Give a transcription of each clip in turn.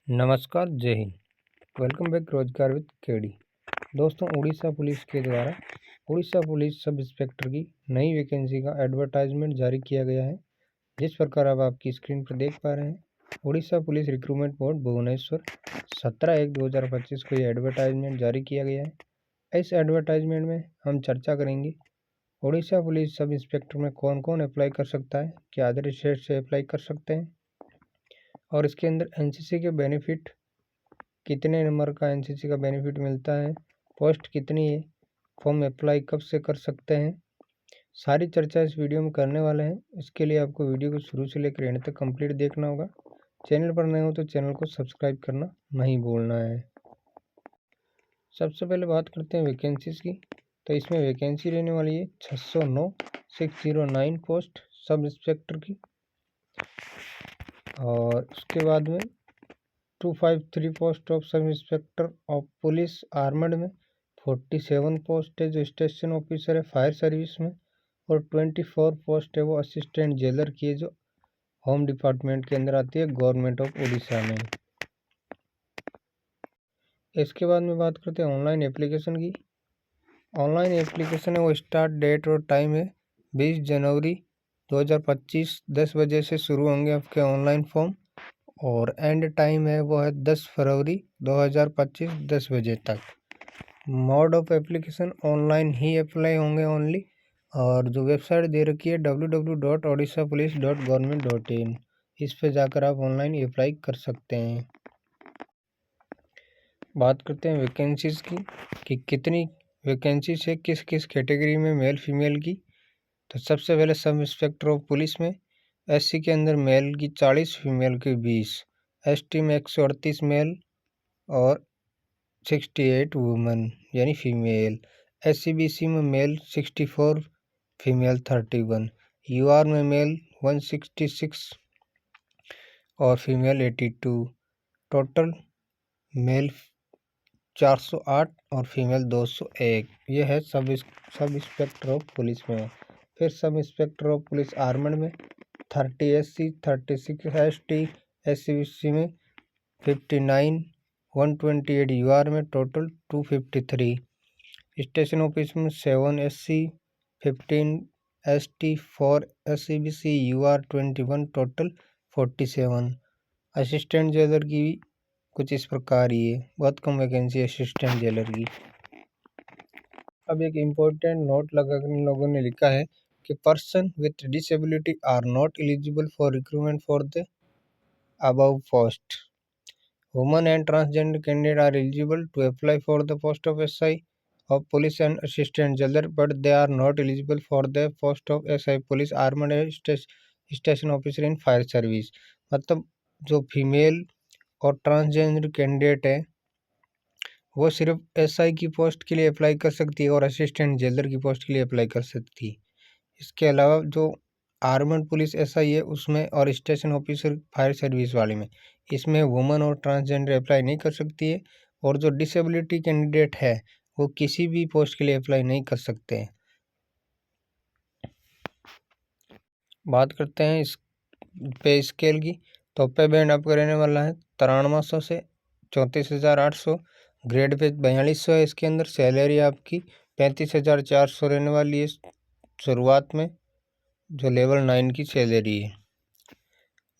नमस्कार, जय Hind. Welcome back रोजगार विद केडी। दोस्तों, उड़ीसा पुलिस के द्वारा उड़ीसा पुलिस सब इंस्पेक्टर की नई वैकेंसी का एडवर्टाइजमेंट जारी किया गया है। जिस प्रकार आप आपकी स्क्रीन पर देख पा रहे हैं, Orissa police recruitment board Bhubaneswar 17/1/2025 को यह एडवर्टाइजमेंट जारी किया गया है। इस एडवर्टाइजमेंट में हम चर्चा करेंगे उड़ीसा पुलिस सब इंस्पेक्टर में कौन कौन अप्लाई कर सकता है, क्या अदर स्टेट से अप्लाई कर सकते हैं, और इसके अंदर एनसीसी के बेनिफिट, कितने नंबर का एनसीसी का बेनिफिट मिलता है, पोस्ट कितनी है, फॉर्म अप्लाई कब से कर सकते हैं, सारी चर्चा इस वीडियो में करने वाले हैं। इसके लिए आपको वीडियो को शुरू से लेकर एंड तक कंप्लीट देखना होगा। चैनल पर नए हो तो चैनल को सब्सक्राइब करना नहीं भूलना है। सबसे पहले बात करते हैं वैकेंसीज की। तो इसमें वैकेंसी रहने वाली है 609 पोस्ट सब इंस्पेक्टर की, और उसके बाद में 253 post of sub inspector of police armed में 47 पोस्ट है जो स्टेशन ऑफिसर है फायर सर्विस में, और 24 पोस्ट है वो असिस्टेंट जेलर की है जो होम डिपार्टमेंट के अंदर आती है गवर्नमेंट ऑफ उड़ीसा में। इसके बाद में बात करते हैं ऑनलाइन एप्लीकेशन की। ऑनलाइन एप्लीकेशन है वो स्टार्ट डेट और टाइम है 20 जनवरी 2025 10 बजे से शुरू होंगे आपके ऑनलाइन फॉर्म, और एंड टाइम है वो है 10 फरवरी 2025 10 बजे तक। Mode of application online he apply होंगे ओनली, और जो वेबसाइट दे रखी है www.odishapolice.government.in, इस पे जाकर आप ऑनलाइन अप्लाई कर सकते हैं। बात करते हैं वैकेंसीज की कि कितनी वैकेंसीज है किस किस कैटेगरी में, मेल फीमेल की। तो सबसे पहले सब इंस्पेक्टर ऑफ पुलिस में एससी के अंदर मेल की 40, फीमेल की 20, एसटी में 138 मेल और 68 वुमेन यानी फीमेल, एससीबीसी में मेल 64, फीमेल 31, यूआर में मेल 166 और फीमेल 82, टोटल मेल 408 और फीमेल 201। यह है सब इंस्पेक्टर ऑफ पुलिस में। फिर सब इंस्पेक्टर ऑफ पुलिस आर्मड में 30 एससी, 36 एसटी, एससीबीसी में 59, 128 यूआर में टोटल 253, स्टेशन ऑफिस में 7 SC, 15 ST, 4 SCBC, UR 21 total 47। Assistant jailor की कुछ इस प्रकार ही है, बहुत कम वैकेंसी असिस्टेंट जेलर की। अब एक इम्पोर्टेंट नोट लगाकर इन लोगों ने लिखा है कि person with disability are not eligible for recruitment for the above post. Women and transgender candidates are eligible to apply for the post of SI of police and assistant jailer, but they are not eligible for the post of SI police armed station officer in fire service। मतलब जो female और transgender candidate है वो सिर्फ SI की post के लिए apply कर सकती है और असिस्टेंट जेलर की पोस्ट के लिए अप्लाई कर सकती है। इसके अलावा जो आर्मड पुलिस SI है उसमें और स्टेशन ऑफिसर फायर सर्विस वाले में, इसमें वुमन और ट्रांसजेंडर अप्लाई नहीं कर सकती है, और जो डिसेबिलिटी कैंडिडेट है वो किसी भी पोस्ट के लिए अप्लाई नहीं कर सकते हैं। बात करते हैं इस पे स्केल की। तो पे बैंड आपका रहने वाला है 9300 से 34,800, ग्रेड पे 4200 है। इसके अंदर सैलरी आपकी 35,400 रहने वाली है शुरुआत में, जो लेवल 9 की सैलरी है।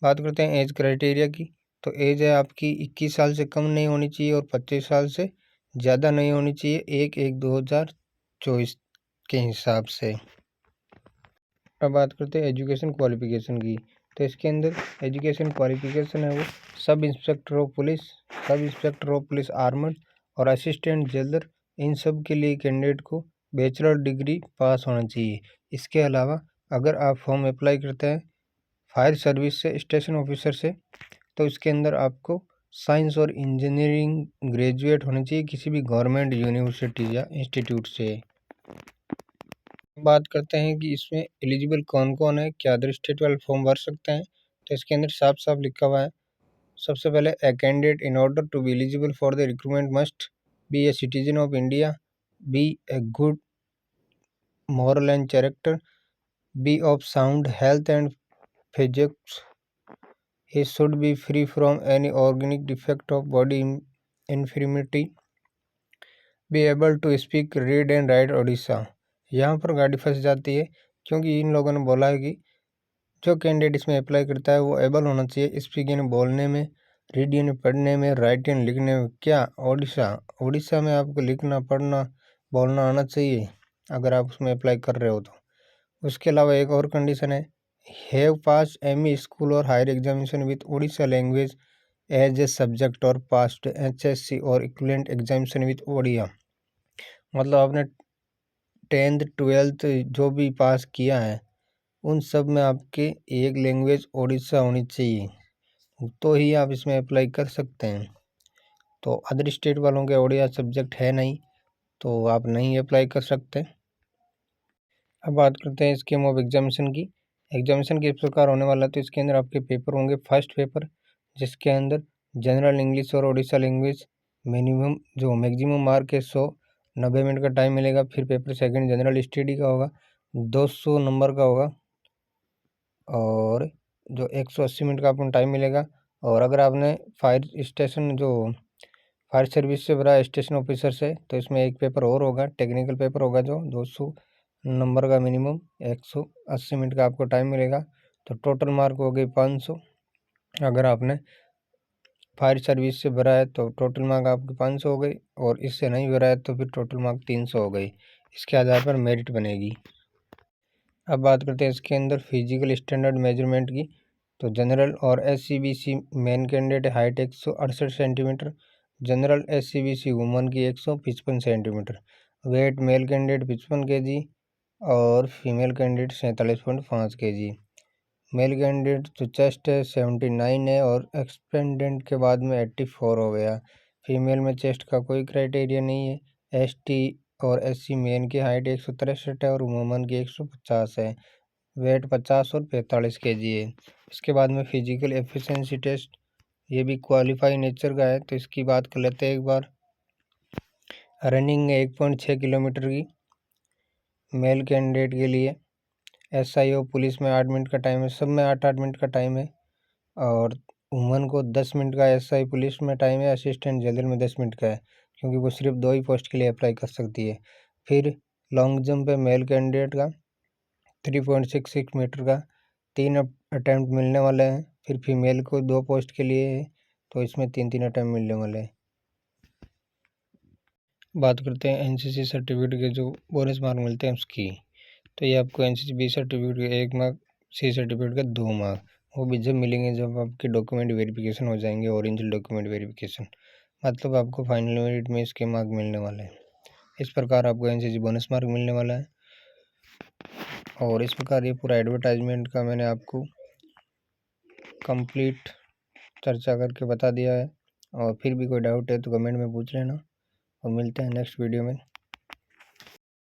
बात करते हैं एज क्राइटेरिया की। तो एज है आपकी 21 साल से कम नहीं होनी चाहिए और 25 साल से ज़्यादा नहीं होनी चाहिए 1/1/2024 के हिसाब से। अब बात करते हैं एजुकेशन क्वालिफिकेशन की। तो इसके अंदर एजुकेशन क्वालिफिकेशन है वो सब इंस्पेक्टर ऑफ पुलिस, सब इंस्पेक्टर ऑफ पुलिस आर्मड और असिस्टेंट जेलर, इन सब के लिए कैंडिडेट को बैचलर डिग्री पास होना चाहिए। इसके अलावा अगर आप फॉर्म अप्लाई करते हैं फायर सर्विस से, स्टेशन ऑफिसर से, तो इसके अंदर आपको साइंस और इंजीनियरिंग ग्रेजुएट होने चाहिए किसी भी गवर्नमेंट यूनिवर्सिटी या इंस्टीट्यूट से। बात करते हैं कि इसमें एलिजिबल कौन कौन है, क्या अदर स्टेट वाले फॉर्म भर सकते हैं। तो इसके अंदर साफ साफ लिखा हुआ है। सबसे पहले a candidate in order to be eligible for the recruitment must be a citizen of India, be a good moral and character, be of sound health and physics, He should be free from any organic defect of body infirmity, be able to speak, read and write Odisha. यहाँ पर गाड़ी फंस जाती है क्योंकि इन लोगों ने बोला है कि जो कैंडिडेट इसमें अप्लाई करता है वो एबल होना चाहिए स्पीक यानी बोलने में, रीड यानी पढ़ने में, राइट यानी लिखने में। क्या? उड़ीसा में आपको लिखना, पढ़ना, बोलना आना चाहिए अगर आप उसमें अप्लाई कर रहे हो तो। उसके अलावा एक और कंडीशन है, हैव पास एमई स्कूल और higher examination with Orissa language as a subject और पास्ट एचएससी और इक्विवेलेंट एग्जामिनेशन विथ ओडिया। मतलब आपने 10th 12th जो भी पास किया है उन सब में आपके एक लैंग्वेज ओडिशा होनी चाहिए, तो ही आप इसमें अप्लाई कर सकते हैं। तो अदर स्टेट वालों के ओडिया सब्जेक्ट है नहीं, तो आप नहीं अप्लाई कर सकते। अब बात करते हैं स्कीम ऑफ एग्जामिनेशन की। एग्जामिनेशन किस प्रकार होने वाला है, तो इसके अंदर आपके पेपर होंगे। फर्स्ट पेपर जिसके अंदर जनरल इंग्लिश और ओडिशा लैंग्वेज मिनिमम जो मैक्सिमम मार्क है 100, 90 मिनट का टाइम मिलेगा। फिर पेपर सेकंड जनरल स्टडी का होगा, 200 नंबर का होगा और जो 180 मिनट का आपको टाइम मिलेगा। और अगर आपने फायर स्टेशन जो फायर सर्विस से भरा स्टेशन ऑफिसर से, तो इसमें एक पेपर और होगा, टेक्निकल पेपर होगा जो 200 नंबर का मिनिमम, 180 मिनट का आपको टाइम मिलेगा। तो टोटल मार्क हो गए 500। अगर आपने फायर सर्विस से भरा है तो टोटल मार्क आपके 500 हो गई, और इससे नहीं भरा है तो फिर टोटल मार्क 300 हो गई। इसके आधार पर मेरिट बनेगी। अब बात करते हैं इसके अंदर फिजिकल स्टैंडर्ड मेजरमेंट की। तो जनरल और SCBC men candidate height 168 centimetre, general SCBC woman की 155 centimetre, weight male candidate 55 kg और female candidate 47.5 kg। Male candidate जो चेस्ट है 79 है और एक्सपेंडेंट के बाद में 84 हो गया। फीमेल में चेस्ट का कोई क्राइटेरिया नहीं है। ST और SC मेन की हाइट 163 है और वुमन की 150 है। वेट 50 और 45 kg है। इसके बाद में फिजिकल एफिशिएंसी टेस्ट, ये भी क्वालिफाई नेचर का है, तो इसकी बात कर लेते हैं एक बार। रनिंग 1.6 किलोमीटर की मेल कैंडिडेट के लिए। SIO पुलिस में 8 मिनट का टाइम है, सब में 8-8 मिनट का टाइम है। और वुमन को 10 मिनट का SI पुलिस में टाइम है, असिस्टेंट जनरल में 10 मिनट का है, क्योंकि वो सिर्फ 2 ही पोस्ट के लिए अप्लाई कर सकती है। फिर लॉन्ग जंप है मेल कैंडिडेट का 3.66 मीटर का, 3 अटैम्प्ट मिलने वाले हैं। फिर फीमेल को 2 पोस्ट के लिए है, तो इसमें 3-3 अटैम्प्ट मिलने वाले हैं। बात करते हैं NCC सर्टिफिकेट के जो बोनस मार्क मिलते हैं उसकी। तो ये आपको NCC B सर्टिफिकेट के 1 मार्क, C सर्टिफिकेट का 2 मार्क, वो भी जब मिलेंगे जब आपके डॉक्यूमेंट वेरिफिकेशन हो जाएंगे, ओरिजिनल डॉक्यूमेंट वेरिफिकेशन, मतलब आपको फाइनल मेरिट में इसके मार्क मिलने वाले हैं। इस प्रकार आपको NCC बोनस मार्क मिलने वाला है। और इस प्रकार ये पूरा एडवर्टाइजमेंट का मैंने आपको कंप्लीट चर्चा करके बता दिया है। और फिर भी कोई डाउट है तो कमेंट में पूछ लेना, और मिलते हैं नेक्स्ट वीडियो में।